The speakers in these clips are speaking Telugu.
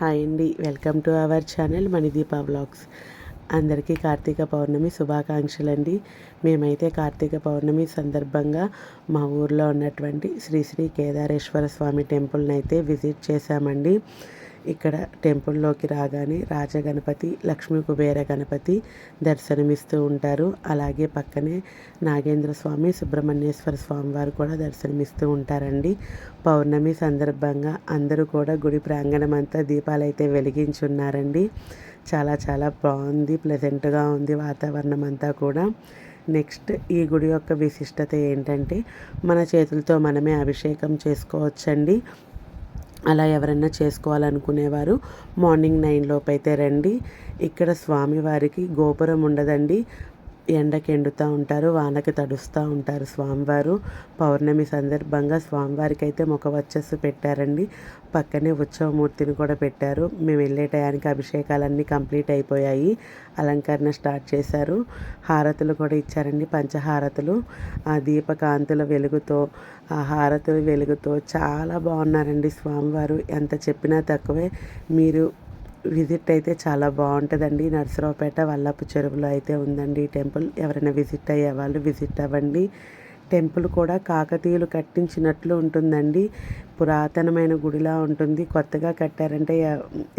హాయ్ అండి, welcome to our channel Manideepa vlogs. అందరికీ కార్తీక పౌర్ణమి శుభాకాంక్షలు అండి. మేమైతే కార్తీక పౌర్ణమి సందర్భంగా మా ఊర్లో ఉన్నటువంటి శ్రీ శ్రీ కేదారేశ్వర స్వామి టెంపుల్ని అయితే విజిట్ చేశామండి. ఇక్కడ టెంపుల్లోకి రాగానే రాజగణపతి, లక్ష్మీ కుబేర గణపతి దర్శనమిస్తూ ఉంటారు. అలాగే పక్కనే నాగేంద్ర స్వామి, సుబ్రహ్మణ్యేశ్వర స్వామి వారు కూడా దర్శనమిస్తూ ఉంటారండి. పౌర్ణమి సందర్భంగా అందరూ కూడా గుడి ప్రాంగణం అంతా దీపాలు అయితే వెలిగించున్నారండి. చాలా చాలా బాగుంది, ప్లెజెంట్గా ఉంది వాతావరణం అంతా కూడా. నెక్స్ట్ ఈ గుడి యొక్క విశిష్టత ఏంటంటే మన చేతులతో మనమే అభిషేకం చేసుకోవచ్చండి. అలా ఎవరైనా చేసుకోవాలనుకునేవారు మార్నింగ్ 9 లోపు అయితే రండి. ఇక్కడ స్వామివారికి గోపురం ఉండదండి. ఎండకి ఎండుతూ ఉంటారు, వానకి తడుస్తూ ఉంటారు స్వామివారు. పౌర్ణమి సందర్భంగా స్వామివారికి అయితే ముఖవచ్చస్సు పెట్టారండి. పక్కనే ఉత్సవమూర్తిని కూడా పెట్టారు. మేము వెళ్ళే టయానికి అభిషేకాలన్నీ కంప్లీట్ అయిపోయాయి. అలంకరణ స్టార్ట్ చేశారు. హారతులు కూడా ఇచ్చారండి, పంచహారతులు. ఆ దీపకాంతుల వెలుగుతో, ఆ హారతుల వెలుగుతో చాలా బాగున్నారండి స్వామివారు. ఎంత చెప్పినా తక్కువే. మీరు విజిట్ అయితే చాలా బాగుంటుందండి. నర్సరావుపేట వల్లపు చెరువులో అయితే ఉందండి ఈ టెంపుల్. ఎవరైనా విజిట్ అయ్యే వాళ్ళు విజిట్ అవ్వండి. టెంపుల్ కూడా కాకతీయులు కట్టించినట్లు ఉంటుందండి. పురాతనమైన గుడిలా ఉంటుంది. కొత్తగా కట్టారంటే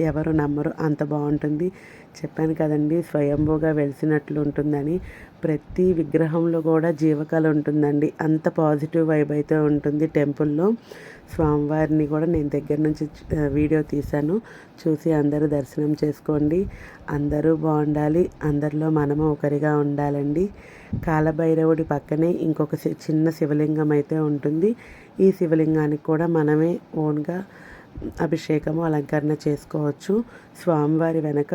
ఎవరు నమ్మరు, అంత బాగుంటుంది. చెప్పాను కదండి, స్వయంభూగా వెలిసినట్లు ఉంటుందని. ప్రతి విగ్రహంలో కూడా జీవకళ ఉంటుందండి. అంత పాజిటివ్ వైబ్ అయితే ఉంటుంది టెంపుల్లో. స్వామివారిని కూడా నేను దగ్గర నుంచి వీడియో తీశాను, చూసి అందరూ దర్శనం చేసుకోండి. అందరూ బాగుండాలి, అందరిలో మనము ఒకరిగా ఉండాలండి. కాలభైరవుడి పక్కనే ఇంకొక చిన్న శివలింగం అయితే ఉంటుంది. ఈ శివలింగానికి కూడా మనమే ఓన్గా అభిషేకము, అలంకరణ చేసుకోవచ్చు. స్వామివారి వెనక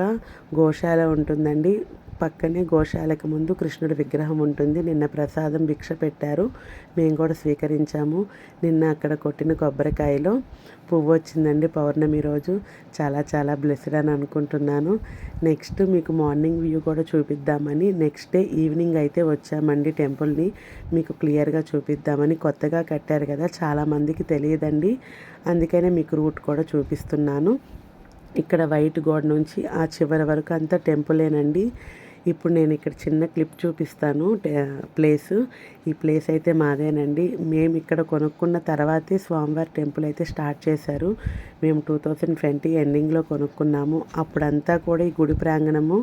గోశాల ఉంటుందండి. పక్కనే గోశాలకు ముందు కృష్ణుడి విగ్రహం ఉంటుంది. నిన్న ప్రసాదం భిక్ష పెట్టారు, మేము కూడా స్వీకరించాము. నిన్న అక్కడ కొట్టిన కొబ్బరికాయలో పువ్వు వచ్చిందండి పౌర్ణమి రోజు. చాలా చాలా బ్లెస్డ్ అని అనుకుంటున్నాను. నెక్స్ట్ మీకు మార్నింగ్ వ్యూ కూడా చూపిద్దామని నెక్స్ట్ డే ఈవినింగ్ అయితే వచ్చామండి టెంపుల్ని. మీకు క్లియర్గా చూపిద్దామని. కొత్తగా కట్టారు కదా, చాలామందికి తెలియదండి, అందుకనే మీకు రూట్ కూడా చూపిస్తున్నాను. ఇక్కడ వైట్ గోడ నుంచి ఆ చివరి వరకు అంతా టెంపులేనండి. ఇప్పుడు నేను ఇక్కడ చిన్న క్లిప్ చూపిస్తాను. ఈ ప్లేస్ అయితే మాదేనండి. మేము ఇక్కడ కొనుక్కున్న తర్వాతే స్వామివారి టెంపుల్ అయితే స్టార్ట్ చేశారు. మేము 2020 ఎండింగ్లో కొనుక్కున్నాము. అప్పుడంతా కూడా ఈ గుడి ప్రాంగణము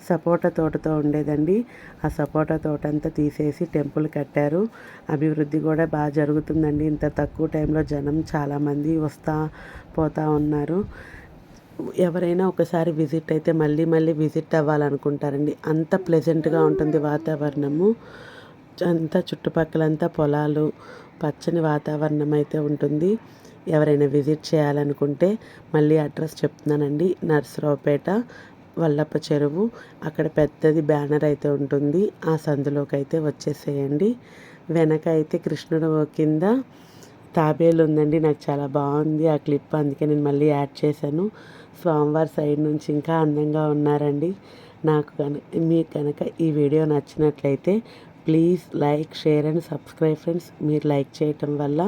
సపోటా తోటతో ఉండేదండి. ఆ సపోటా తోట అంతా తీసేసి టెంపుల్ కట్టారు. అభివృద్ధి కూడా బాగా జరుగుతుందండి. ఇంత తక్కువ టైంలో జనం చాలామంది వస్తూ పోతూ ఉన్నారు. ఎవరైనా ఒకసారి విజిట్ అయితే మళ్ళీ మళ్ళీ విజిట్ అవ్వాలనుకుంటారండి. అంత ప్లెజెంట్గా ఉంటుంది వాతావరణము. అంతా చుట్టుపక్కలంతా పొలాలు, పచ్చని వాతావరణం అయితే ఉంటుంది. ఎవరైనా విజిట్ చేయాలనుకుంటే మళ్ళీ అడ్రస్ చెప్తున్నానండి. నర్సరావుపేట వల్లప్ప చెరువు, అక్కడ పెద్దది బ్యానర్ అయితే ఉంటుంది. ఆ సందులోకి అయితే వచ్చేసేయండి. వెనక అయితే కృష్ణుడు కింద తాబేలు ఉందండి. నాకు చాలా బాగుంది ఆ క్లిప్, అందుకే నేను మళ్ళీ యాడ్ చేశాను. స్వామివారి సైడ్ నుంచి ఇంకా అందంగా ఉన్నారండి. మీకు కనుక ఈ వీడియో నచ్చినట్లయితే please like, share and subscribe friends. మీరు లైక్ చేయటం వల్ల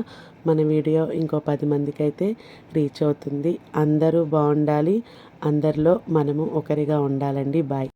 మన వీడియో ఇంకో 10 మందికి అయితే రీచ్ అవుతుంది. అందరూ బాగుండాలి, అందరిలో మనము ఒకరిగా ఉండాలండి. బాయ్.